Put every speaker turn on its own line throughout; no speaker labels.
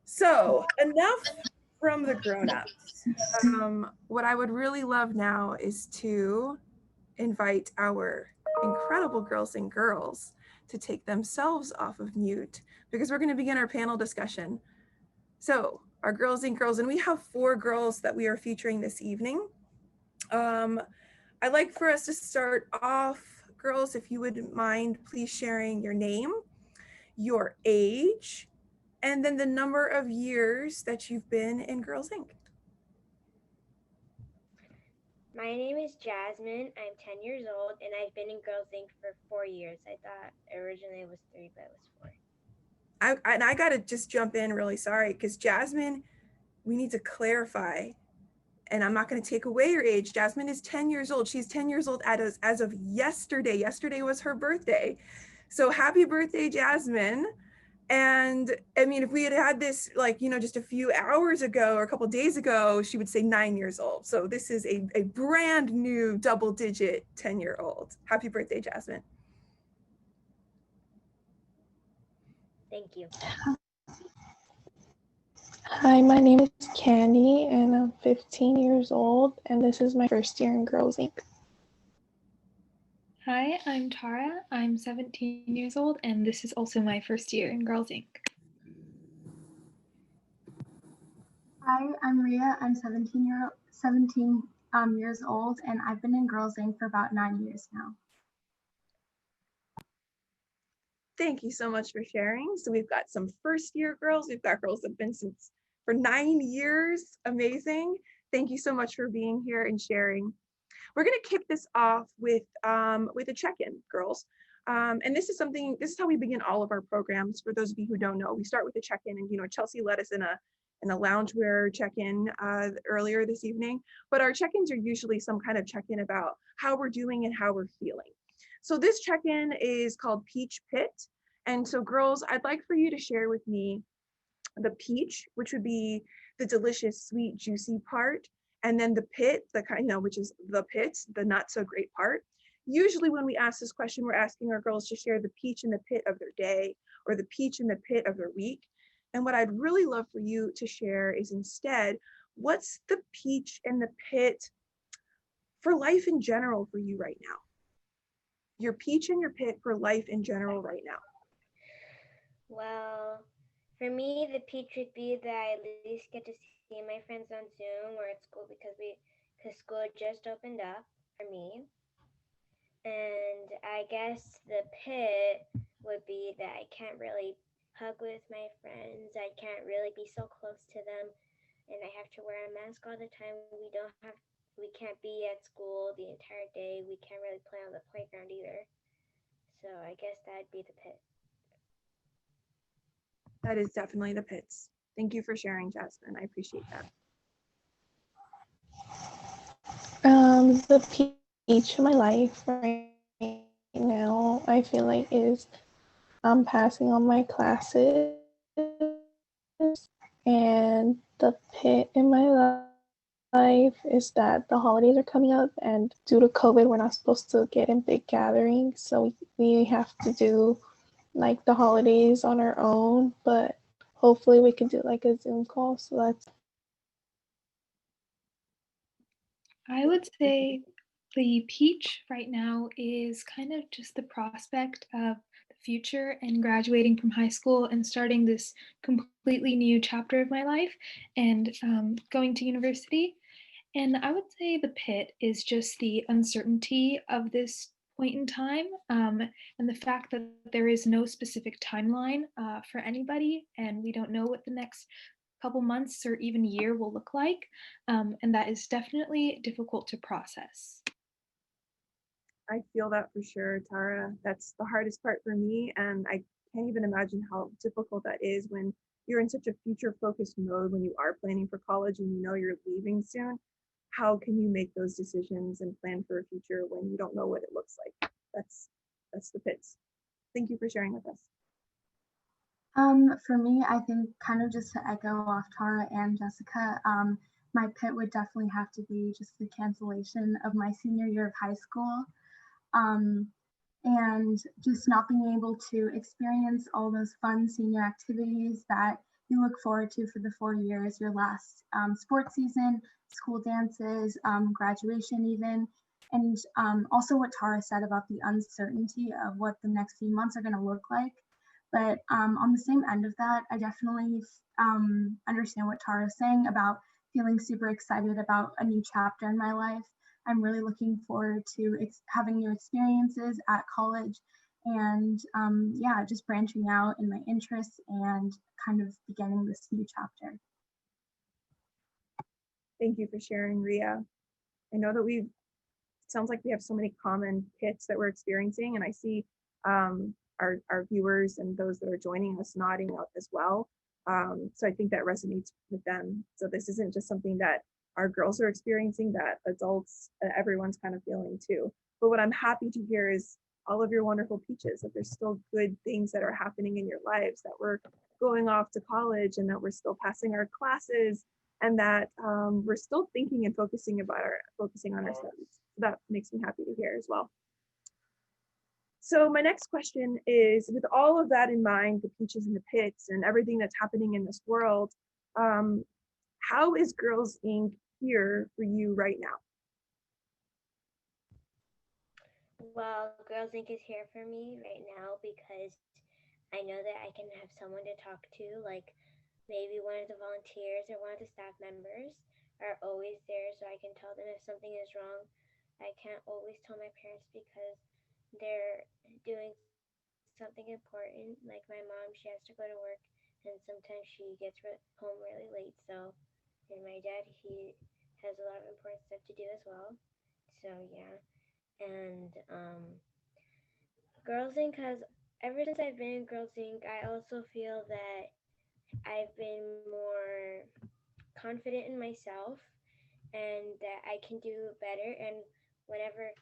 So enough from the grown-ups. What I would really love now is to invite our incredible girls and girls to take themselves off of mute because we're going to begin our panel discussion. So our girls and girls, and we have 4 girls that we are featuring this evening. I'd like for us to start off, girls, if you wouldn't mind, please sharing your name, your age, and then the number of years that you've been in Girls Inc.
My name is Jazmin. I'm 10 years old and I've been in Girls Inc. for 4 years. I thought originally it was 3, but it was 4.
I got to just jump in really sorry because Jazmin, we need to clarify, and I'm not going to take away your age. Jazmin is 10 years old. She's 10 years old as of yesterday. Yesterday was her birthday. So happy birthday, Jazmin. And I mean, if we had had this like, just a few hours ago or a couple of days ago, she would say 9 years old. So this is a brand new double digit 10-year-old. Happy birthday, Jazmin.
Thank you.
Hi, my name is Candy and I'm 15 years old and this is my first year in Girls Inc.
Hi, I'm Tara. I'm 17 years old and this is also my first year in Girls Inc.
Hi, I'm Ria. I'm 17 years old and I've been in Girls Inc. for about 9 years now.
Thank you so much for sharing. So we've got some first year girls. We've got girls that have been since for 9 years. Amazing. Thank you so much for being here and sharing. We're going to kick this off with a check-in, girls. And this is how we begin all of our programs. For those of you who don't know, we start with a check-in, and Chelsea led us in a loungewear check-in earlier this evening. But our check-ins are usually some kind of check-in about how we're doing and how we're feeling. So this check-in is called Peach Pit. And so girls, I'd like for you to share with me the peach, which would be the delicious, sweet, juicy part. And then the pit, which is the pit, the not so great part. Usually when we ask this question, we're asking our girls to share the peach and the pit of their day or the peach and the pit of their week. And what I'd really love for you to share is instead, what's the peach and the pit for life in general for you right now? Your peach and your pit for life in general right now.
Well, for me, the peach would be that I at least get to see my friends on Zoom or at school because school just opened up for me. And I guess the pit would be that I can't really hug with my friends. I can't really be so close to them, and I have to wear a mask all the time. We can't be at school the entire day. We can't really play on the playground either. So I guess that'd be the pit.
That is definitely the pits. Thank you for sharing, Jazmin. I appreciate that.
The peach of my life right now, I feel like is passing on my classes, and the pit in my life is that the holidays are coming up, and due to COVID, we're not supposed to get in big gatherings, so we have to do like the holidays on our own, but hopefully we can do like a Zoom call. So that's.
I would say the peach right now is kind of just the prospect of the future and graduating from high school and starting this completely new chapter of my life and going to university. And I would say the pit is just the uncertainty of this point in time and the fact that there is no specific timeline for anybody, and we don't know what the next couple months or even year will look like. And that is definitely difficult to process.
I feel that for sure, Tara. That's the hardest part for me. And I can't even imagine how difficult that is when you're in such a future focused mode when you are planning for college and you're leaving soon. How can you make those decisions and plan for a future when you don't know what it looks like? That's the pits. Thank you for sharing with us.
For me, I think kind of just to echo off Tara and Jessica, my pit would definitely have to be just the cancellation of my senior year of high school. And just not being able to experience all those fun senior activities that you look forward to for the 4 years, your last sports season, school dances, graduation even, and also what Tara said about the uncertainty of what the next few months are going to look like. But on the same end of that, I definitely understand what Tara is saying about feeling super excited about a new chapter in my life. I'm really looking forward to having new experiences at college and yeah, just branching out in my interests and kind of beginning this new chapter.
Thank you for sharing, Ria. I know that sounds like we have so many common pits that we're experiencing, and I see our viewers and those that are joining us nodding out as well. So I think that resonates with them. So this isn't just something that our girls are experiencing, that adults, everyone's kind of feeling too. But what I'm happy to hear is all of your wonderful peaches, that there's still good things that are happening in your lives, that we're going off to college and that we're still passing our classes, and that we're still thinking and focusing on our studies. That makes me happy to hear as well. So my next question is, with all of that in mind, the peaches and the pits and everything that's happening in this world, how is Girls Inc. here for you right now?
Well, Girls Inc. is here for me right now because I know that I can have someone to talk to, like maybe one of the volunteers or one of the staff members are always there so I can tell them if something is wrong. I can't always tell my parents because they're doing something important. Like my mom, she has to go to work and sometimes she gets home really late. So, and my dad, he has a lot of important stuff to do as well. So, yeah. And Girls Inc. has, ever since I've been in Girls Inc., I also feel that I've been more confident in myself and that I can do better. And whenever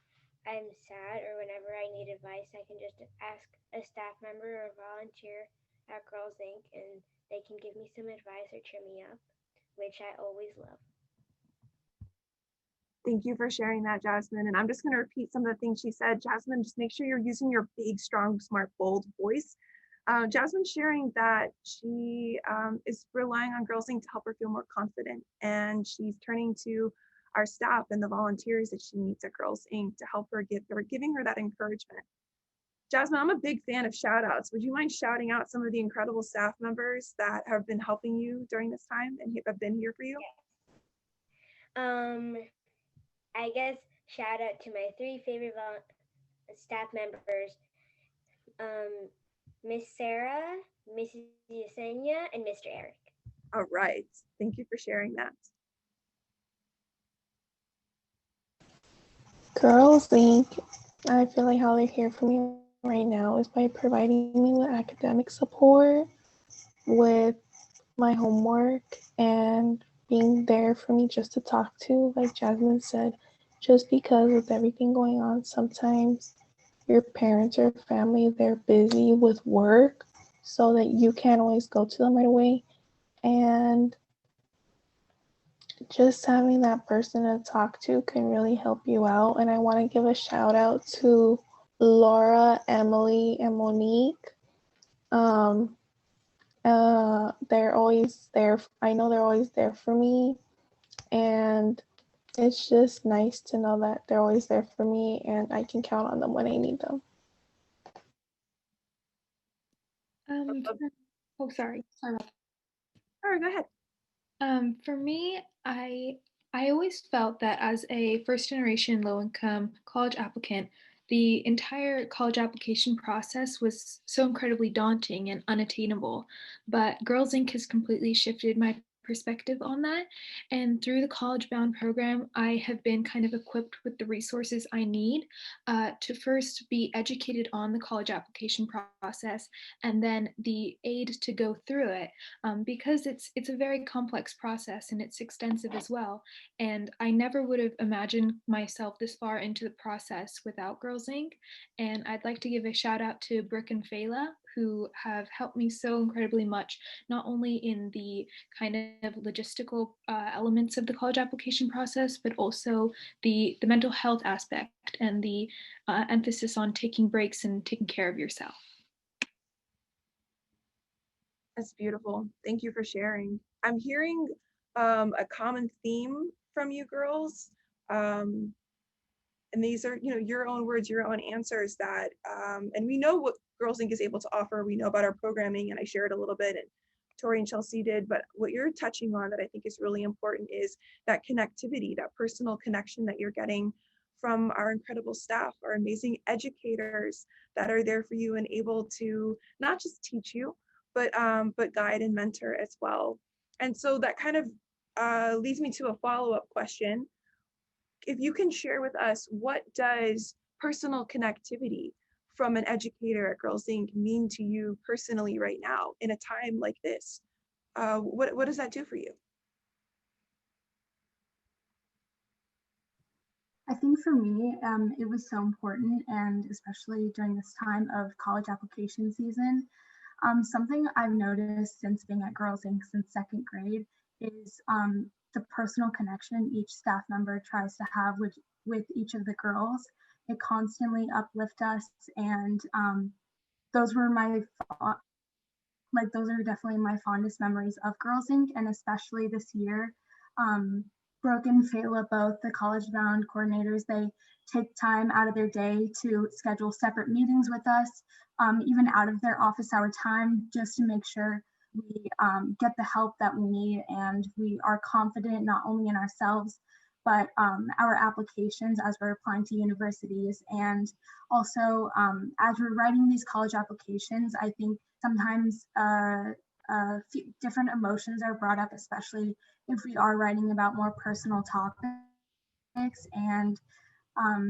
I'm sad or whenever I need advice, I can just ask a staff member or a volunteer at Girls Inc. and they can give me some advice or cheer me up, which I always love.
Thank you for sharing that, Jazmin. And I'm just going to repeat some of the things she said. Jazmin, just make sure you're using your big, strong, smart, bold voice. Jazmin sharing that she is relying on Girls Inc. to help her feel more confident. And she's turning to our staff and the volunteers that she meets at Girls Inc. to help her giving her that encouragement. Jazmin, I'm a big fan of shout outs. Would you mind shouting out some of the incredible staff members that have been helping you during this time and have been here for you?
I guess shout out to my three favorite staff members, um, Miss Sarah, Mrs. Yesenia, and Mr. Eric.
All right. Thank you for sharing that.
Girls Inc., I feel like how they're here for me right now is by providing me with academic support, with my homework, and being there for me just to talk to. Like Jazmin said, just because with everything going on, sometimes your parents or family, they're busy with work so that you can't always go to them right away. And just having that person to talk to can really help you out. And I want to give a shout out to Laura, Emily, and Monique. They're always there. I know they're always there for me. And it's just nice to know that they're always there for me and I can count on them when I need them.
Sorry.
All right, go ahead.
For me, I always felt that as a first generation low income college applicant, the entire college application process was so incredibly daunting and unattainable. But Girls Inc. has completely shifted my perspective on that. And through the College Bound program, I have been kind of equipped with the resources I need to first be educated on the college application process and then the aid to go through it, because it's a very complex process and it's extensive as well. And I never would have imagined myself this far into the process without Girls Inc. And I'd like to give a shout out to Brooke and Fela, who have helped me so incredibly much, not only in the kind of logistical elements of the college application process, but also the mental health aspect and the emphasis on taking breaks and taking care of yourself.
That's beautiful. Thank you for sharing. I'm hearing a common theme from you girls. Um, and these are, your own words, your own answers that, and we know what Girls Inc. is able to offer. We know about our programming, and I shared a little bit, and Tori and Chelsea did, but what you're touching on that I think is really important is that connectivity, that personal connection that you're getting from our incredible staff, our amazing educators that are there for you and able to not just teach you, but guide and mentor as well. And so that kind of leads me to a follow-up question. If you can share with us, what does personal connectivity from an educator at Girls Inc. mean to you personally right now in a time like this? What does that do for you?
I think for me, it was so important, and especially during this time of college application season. Something I've noticed since being at Girls Inc. since second grade is the personal connection each staff member tries to have with each of the girls. It constantly uplifts us, and those were my those are definitely my fondest memories of Girls Inc. And especially this year, um, Brooke and Fayla, both the college bound coordinators, they take time out of their day to schedule separate meetings with us, even out of their office hour time, just to make sure we get the help that we need and we are confident not only in ourselves, but our applications as we're applying to universities. And also, as we're writing these college applications, I think sometimes different emotions are brought up, especially if we are writing about more personal topics. And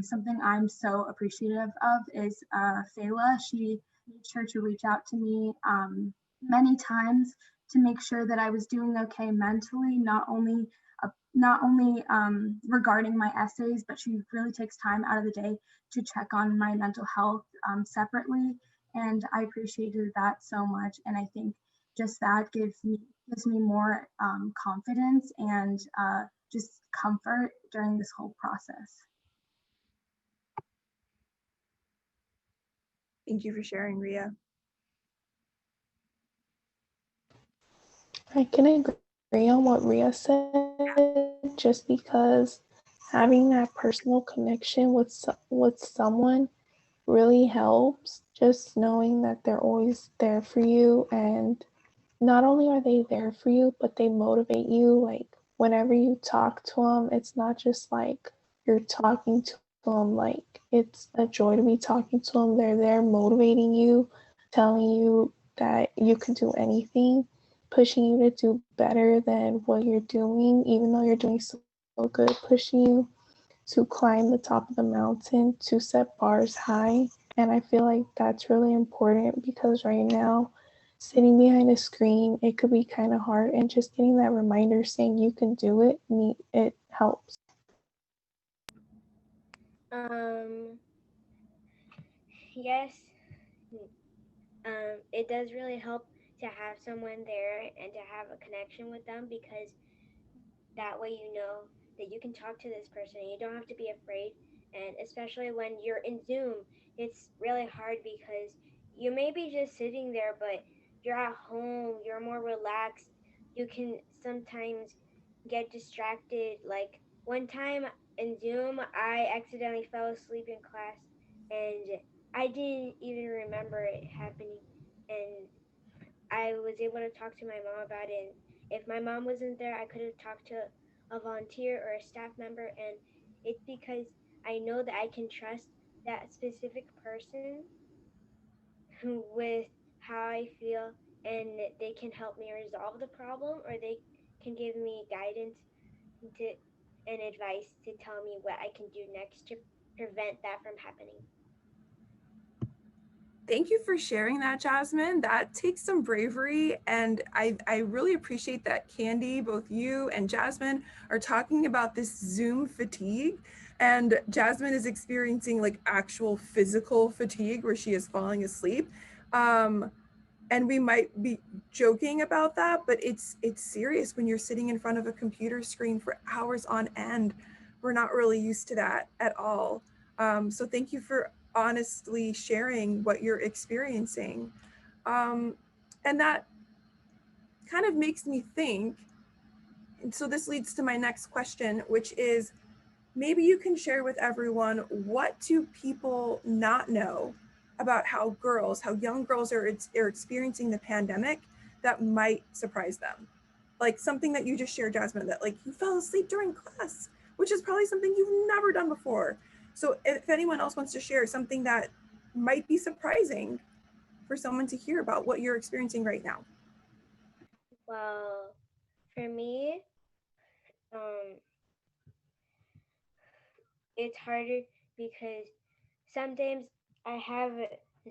something I'm so appreciative of is Fayla. She made sure to reach out to me many times to make sure that I was doing okay mentally, not only regarding my essays, but she really takes time out of the day to check on my mental health separately. And I appreciated that so much. And I think just that gives me more confidence and just comfort during this whole process.
Thank you for sharing, Ria.
I can agree on what Ria said, just because having that personal connection with someone really helps. Just knowing that they're always there for you, and not only are they there for you, but they motivate you. Like whenever you talk to them, it's not just like you're talking to them, like it's a joy to be talking to them. They're there motivating you, telling you that you can do anything, pushing you to do better than what you're doing, even though you're doing so good, pushing you to climb the top of the mountain, to set bars high. And I feel like that's really important, because right now, sitting behind a screen, it could be kind of hard. And just getting that reminder saying you can do it, it helps.
Um, yes, it does really help to have someone there and to have a connection with them, because that way you know that you can talk to this person and you don't have to be afraid. And especially when you're in Zoom, it's really hard because you may be just sitting there, but you're at home, you're more relaxed. You can sometimes get distracted. Like one time in Zoom, I accidentally fell asleep in class and I didn't even remember it happening. And I was able to talk to my mom about it. And if my mom wasn't there, I could have talked to a volunteer or a staff member. And it's because I know that I can trust that specific person with how I feel, and they can help me resolve the problem, or they can give me guidance to, and advice to tell me what I can do next to prevent that from happening.
Thank you for sharing that, Jasmine. That takes some bravery. And I really appreciate that Candy, both you and Jasmine are talking about this Zoom fatigue. And Jasmine is experiencing like actual physical fatigue where she is falling asleep. Um, and we might be joking about that, but it's serious when you're sitting in front of a computer screen for hours on end. We're not really used to that at all. So thank you for honestly sharing what you're experiencing. And that kind of makes me think, and so this leads to my next question, which is maybe you can share with everyone, what do people not know about how young girls are experiencing the pandemic that might surprise them? Like something that you just shared, Jazmin, that like you fell asleep during class, which is probably something you've never done before. So if anyone else wants to share something that might be surprising for someone to hear about what you're experiencing right now.
Well, for me, um, it's harder because sometimes I have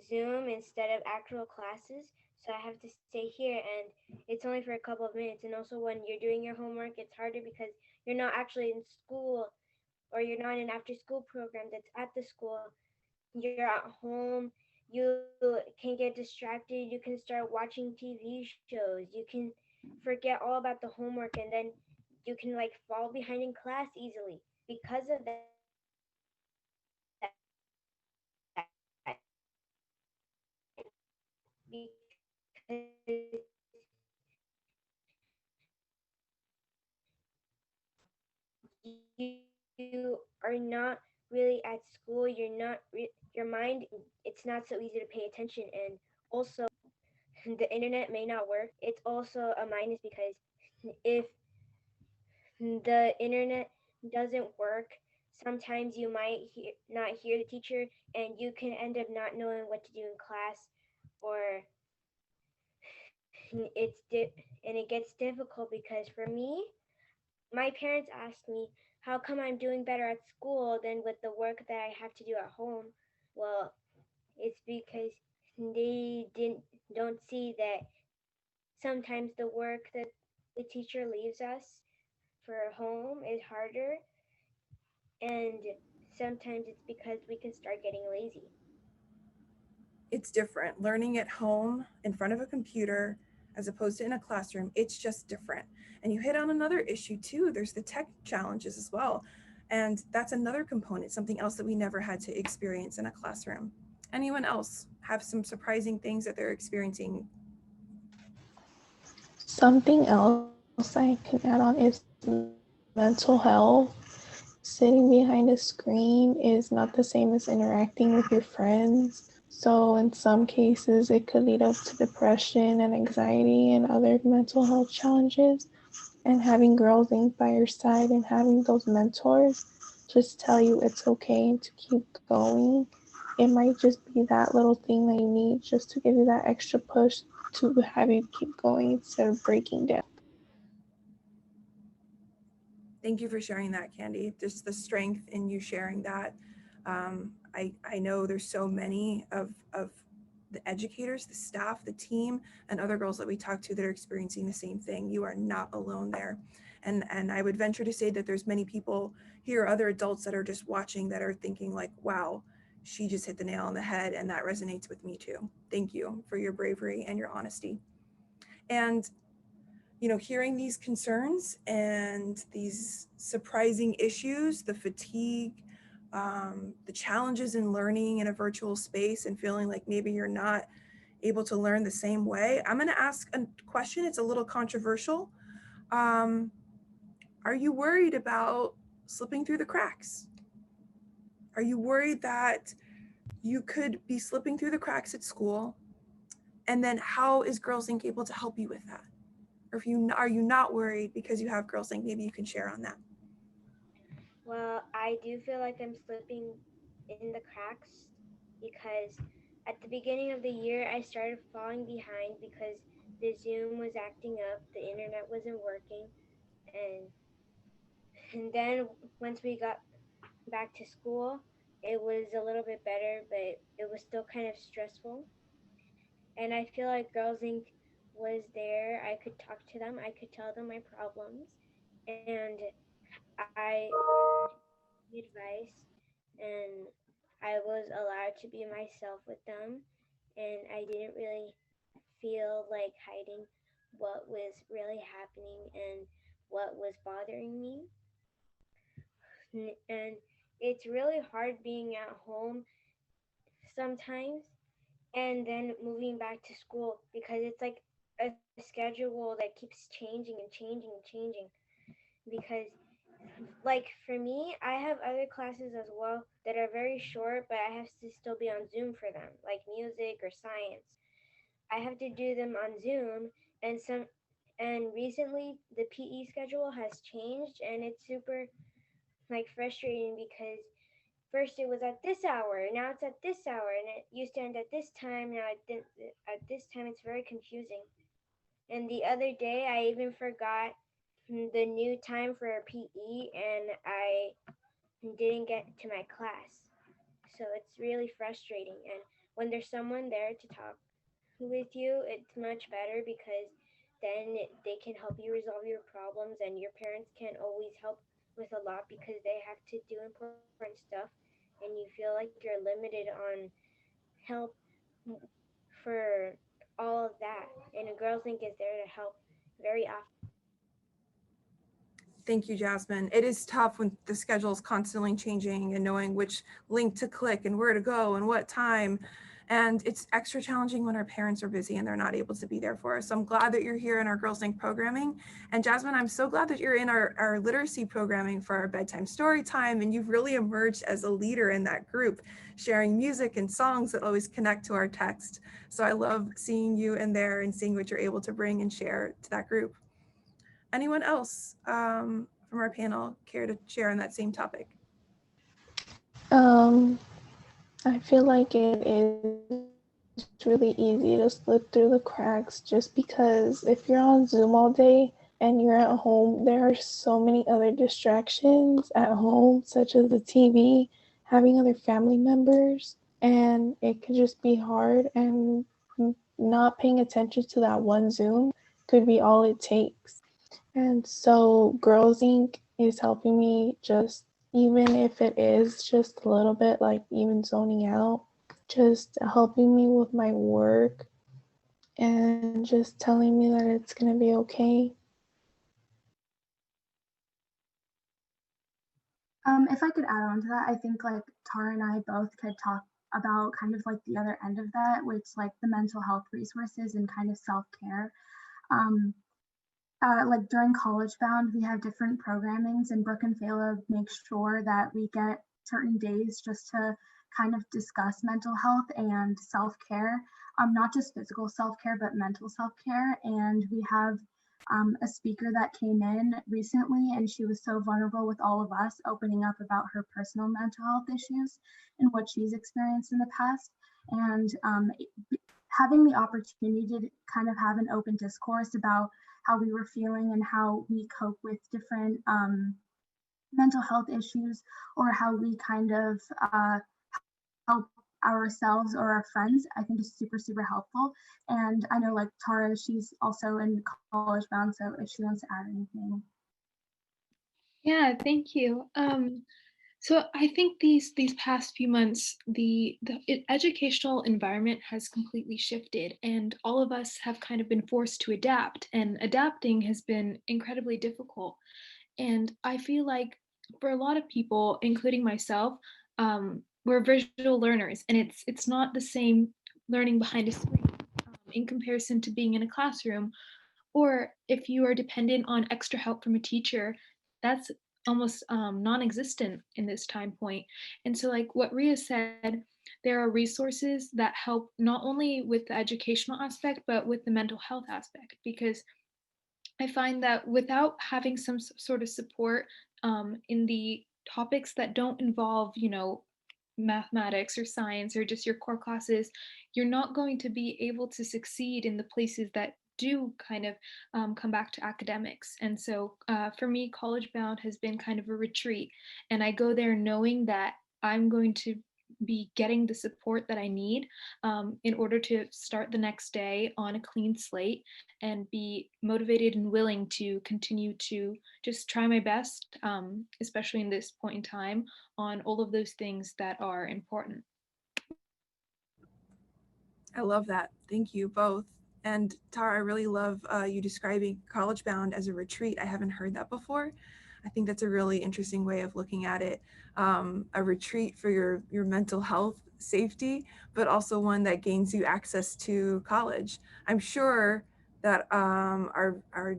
Zoom instead of actual classes, so I have to stay here and it's only for a couple of minutes. And also, when you're doing your homework, it's harder because you're not actually in school or you're not in an after school program that's at the school. You're at home, you can get distracted, you can start watching TV shows, you can forget all about the homework, and then you can like fall behind in class easily because of that. Because you are not really at school, your mind, it's not so easy to pay attention, and also the internet may not work. It's also a minus because if the internet doesn't work, sometimes you might not hear the teacher and you can end up not knowing what to do in class, or and it gets difficult because for me, my parents asked me how come I'm doing better at school than with the work that I have to do at home. Well, it's because they didn't don't see that sometimes the work that the teacher leaves us for home is harder, and sometimes it's because we can start getting lazy.
It's different. Learning at home in front of a computer as opposed to in a classroom, it's just different. And you hit on another issue too. There's the tech challenges as well. And that's another component, something else that we never had to experience in a classroom. Anyone else have some surprising things that they're experiencing?
Something else I can add on is mental health. Sitting behind a screen is not the same as interacting with your friends. So, in some cases, it could lead up to depression and anxiety and other mental health challenges. And having girls Inc. by your side and having those mentors just tell you it's okay to keep going. It might just be that little thing that you need just to give you that extra push to have you keep going instead of breaking down.
Thank you for sharing that, Candy. Just the strength in you sharing that. I know there's so many of the educators, the staff, the team, and other girls that we talk to that are experiencing the same thing. You are not alone there. And I would venture to say that there's many people here, other adults that are just watching that are thinking like, wow, she just hit the nail on the head. And that resonates with me too. Thank you for your bravery and your honesty. And hearing these concerns and these surprising issues, the fatigue, the challenges in learning in a virtual space and feeling like maybe you're not able to learn the same way. I'm going to ask a question. It's a little controversial. Um, are you worried about slipping through the cracks? Are you worried that you could be slipping through the cracks at school? And then how is Girls Inc. able to help you with that? Or if you are you not worried because you have Girls Inc., maybe you can share on that.
Well, I do feel like I'm slipping in the cracks because at the beginning of the year I started falling behind because the Zoom was acting up, the internet wasn't working, and then once we got back to school, it was a little bit better, but it was still kind of stressful. And I feel like Girls Inc. was there. I could talk to them, I could tell them my problems, and I advice, and I was allowed to be myself with them, and I didn't really feel like hiding what was really happening and what was bothering me. And it's really hard being at home sometimes and then moving back to school because it's like a schedule that keeps changing and changing and changing because like for me, I have other classes as well that are very short, but I have to still be on Zoom for them, like music or science. I have to do them on Zoom, and recently the PE schedule has changed, and it's super like frustrating because first it was at this hour, now it's at this hour, and it used to end at this time. Now at this time, it's very confusing. And the other day, I even forgot the new time for PE, and I didn't get to my class. So it's really frustrating. And when there's someone there to talk with you, it's much better because then they can help you resolve your problems, and your parents can't always help with a lot because they have to do important stuff, and you feel like you're limited on help for all of that. And a Girls Inc. is there to help very often.
Thank you, Jasmine. It is tough when the schedule is constantly changing and knowing which link to click and where to go and what time. And it's extra challenging when our parents are busy and they're not able to be there for us. So I'm glad that you're here in our Girls Inc. programming. And Jasmine, I'm so glad that you're in our literacy programming for our bedtime story time. And you've really emerged as a leader in that group, sharing music and songs that always connect to our text. So I love seeing you in there and seeing what you're able to bring and share to that group. Anyone else from our panel care to share on that same topic?
Um, I feel like it is really easy to slip through the cracks just because if you're on Zoom all day and you're at home, there are so many other distractions at home, such as the TV, having other family members, and it could just be hard. And not paying attention to that one Zoom could be all it takes. And so Girls Inc. is helping me just, even if it is just a little bit, like even zoning out, just helping me with my work and just telling me that it's going to be okay.
If I could add on to that, I think like Tara and I both could talk about kind of like the other end of that, which like the mental health resources and kind of self-care. Um, like during College Bound, we have different programmings, and Brooke and Fela make sure that we get certain days just to kind of discuss mental health and self-care, not just physical self-care, but mental self-care. And we have a speaker that came in recently, and she was so vulnerable with all of us, opening up about her personal mental health issues and what she's experienced in the past. And having the opportunity to kind of have an open discourse about how we were feeling and how we cope with different mental health issues, or how we kind of help ourselves or our friends, I think is super, super helpful. And I know like Tara, she's also in College Bound, so if she wants to add anything.
Yeah, thank you. So I think these past few months, the educational environment has completely shifted, and all of us have kind of been forced to adapt, and adapting has been incredibly difficult. And I feel like for a lot of people, including myself, we're visual learners, and it's not the same learning behind a screen in comparison to being in a classroom. Or if you are dependent on extra help from a teacher, that's almost non-existent in this time point. And so, like what Ria said, there are resources that help not only with the educational aspect, but with the mental health aspect. Because I find that without having some sort of support in the topics that don't involve, mathematics or science or just your core classes, you're not going to be able to succeed in the places that do kind of come back to academics. And so for me, College Bound has been kind of a retreat. And I go there knowing that I'm going to be getting the support that I need in order to start the next day on a clean slate and be motivated and willing to continue to just try my best, especially in this point in time, on all of those things that are important.
I love that. Thank you both. And Tara, I really love you describing College Bound as a retreat. I haven't heard that before. I think that's a really interesting way of looking at it. A retreat for your mental health safety, but also one that gains you access to college. I'm sure that our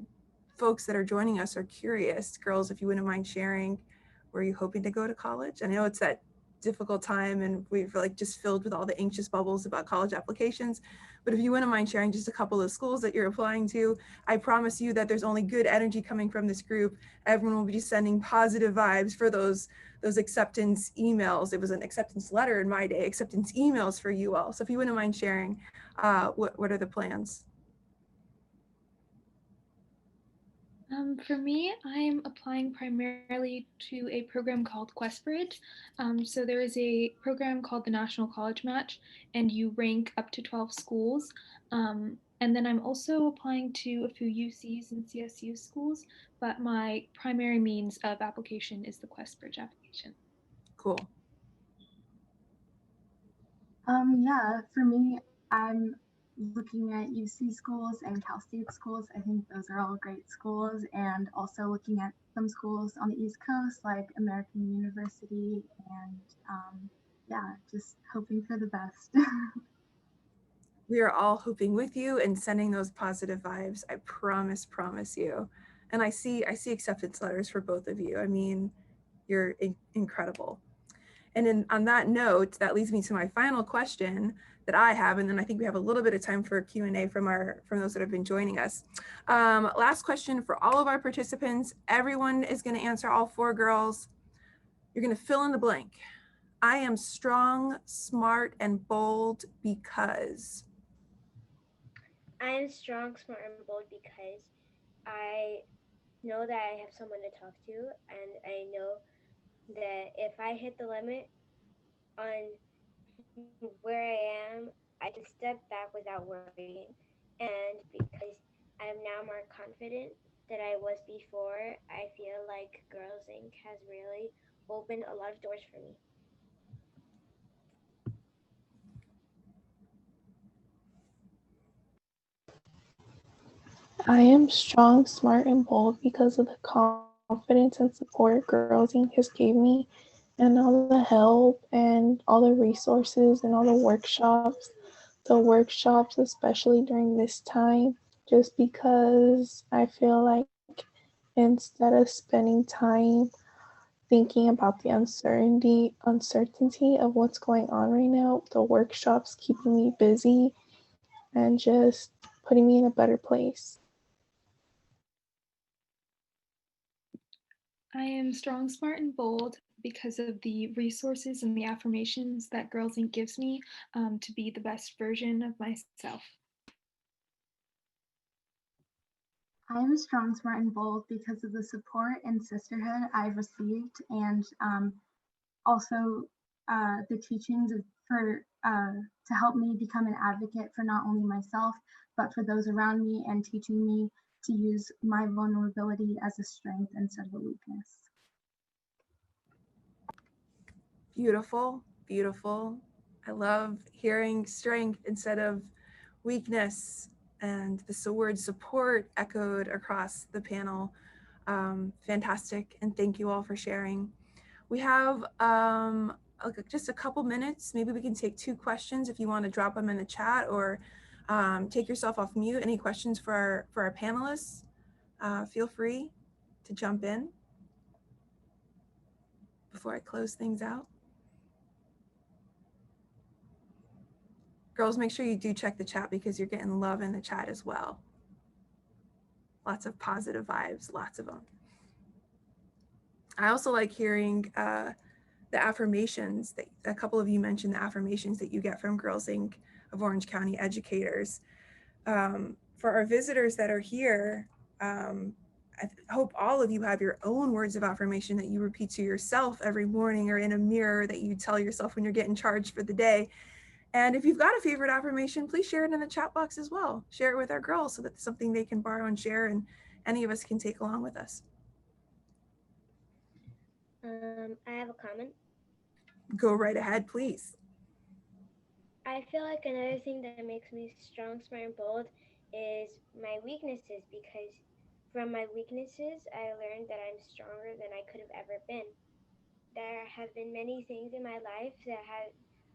folks that are joining us are curious. Girls, if you wouldn't mind sharing, were you hoping to go to college? I know it's that difficult time and we're like just filled with all the anxious bubbles about college applications. But if you wouldn't mind sharing just a couple of schools that you're applying to, I promise you that there's only good energy coming from this group. Everyone will be sending positive vibes for those acceptance emails. It was an acceptance letter in my day, acceptance emails for you all. So if you wouldn't mind sharing, what are the plans?
For me, I'm applying primarily to a program called QuestBridge. So there is a program called the National College Match, and you rank up to 12 schools. And then I'm also applying to a few UCs and CSU schools, but my primary means of application is the QuestBridge application.
Cool.
Yeah, for me, I'm looking at UC schools and Cal State schools. I think those are all great schools, and also looking at some schools on the East Coast like American University, and yeah, just hoping for the best.
We are all hoping with you and sending those positive vibes. I promise you. And I see acceptance letters for both of you. I mean, you're incredible. And on that note, that leads me to my final question that I have, and then I think we have a little bit of time for Q&A from those that have been joining us. Last question for all of our participants. Everyone is going to answer, all four girls. You're going to fill in the blank. I am strong, smart, and bold because.
I am strong, smart, and bold because I know that I have someone to talk to, and I know that if I hit the limit on where I am, I can step back without worrying. And because I'm now more confident than I was before, I feel like Girls Inc. has really opened a lot of doors for me.
I am strong, smart, and bold because of the confidence and support Girls Inc. has gave me, and all the help and all the resources and all the workshops. The workshops, especially during this time, just because I feel like instead of spending time thinking about the uncertainty of what's going on right now, the workshops keeping me busy and just putting me in a better place.
I am strong, smart, and bold because of the resources and the affirmations that Girls Inc. gives me to be the best version of myself.
I'm strong, smart, and bold because of the support and sisterhood I've received, and also the teachings for to help me become an advocate for not only myself but for those around me, and teaching me to use my vulnerability as a strength instead of a weakness.
Beautiful, beautiful. I love hearing strength instead of weakness, and the word support echoed across the panel. Fantastic, and thank you all for sharing. We have just a couple minutes. Maybe we can take two questions if you want to drop them in the chat, or take yourself off mute. Any questions for our panelists? Feel free to jump in before I close things out. Girls, make sure you do check the chat because you're getting love in the chat as well. Lots of positive vibes, lots of them. I also like hearing the affirmations that a couple of you mentioned, the affirmations that you get from Girls Inc. of Orange County educators. For our visitors that are here, I hope all of you have your own words of affirmation that you repeat to yourself every morning, or in a mirror that you tell yourself when you're getting charged for the day. And if you've got a favorite affirmation, please share it in the chat box as well. Share it with our girls so that it's something they can borrow and share, and any of us can take along with us.
I have a comment.
Go right ahead, please.
I feel like another thing that makes me strong, smart, and bold is my weaknesses, because from my weaknesses, I learned that I'm stronger than I could have ever been. There have been many things in my life that have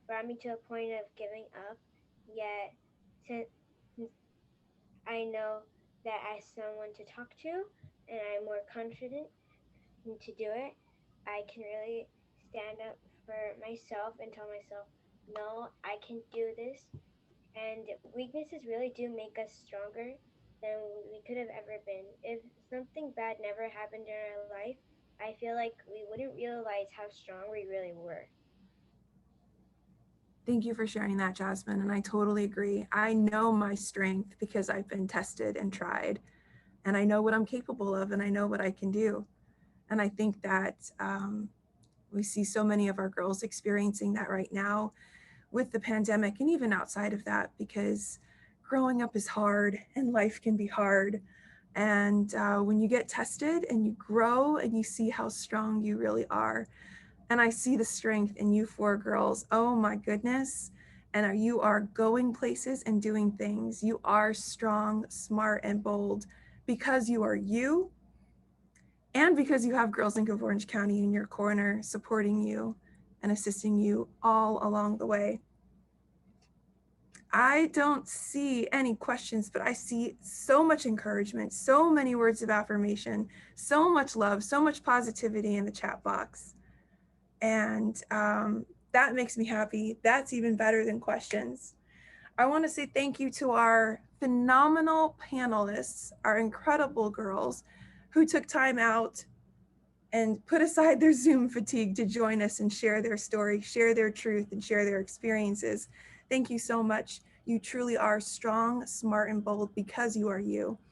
brought me to a point of giving up, yet since I know that I have someone to talk to and I'm more confident to do it. I can really stand up for myself and tell myself, no, I can do this. And weaknesses really do make us stronger than we could have ever been. If something bad never happened in our life, I feel like we wouldn't realize how strong we really were.
Thank you for sharing that, Jasmine. And I totally agree. I know my strength because I've been tested and tried, and I know what I'm capable of, and I know what I can do. And I think that we see so many of our girls experiencing that right now with the pandemic, and even outside of that, because growing up is hard and life can be hard. And when you get tested and you grow and you see how strong you really are, and I see the strength in you four girls. Oh my goodness. And you are going places and doing things. You are strong, smart, and bold because you are you, and because you have girls in Give Orange County in your corner supporting you and assisting you all along the way. I don't see any questions, but I see so much encouragement, so many words of affirmation, so much love, so much positivity in the chat box. And that makes me happy. That's even better than questions. I want to say thank you to our phenomenal panelists, our incredible girls who took time out and put aside their Zoom fatigue to join us and share their story, share their truth, and share their experiences. Thank you so much. You truly are strong, smart, and bold because you are you.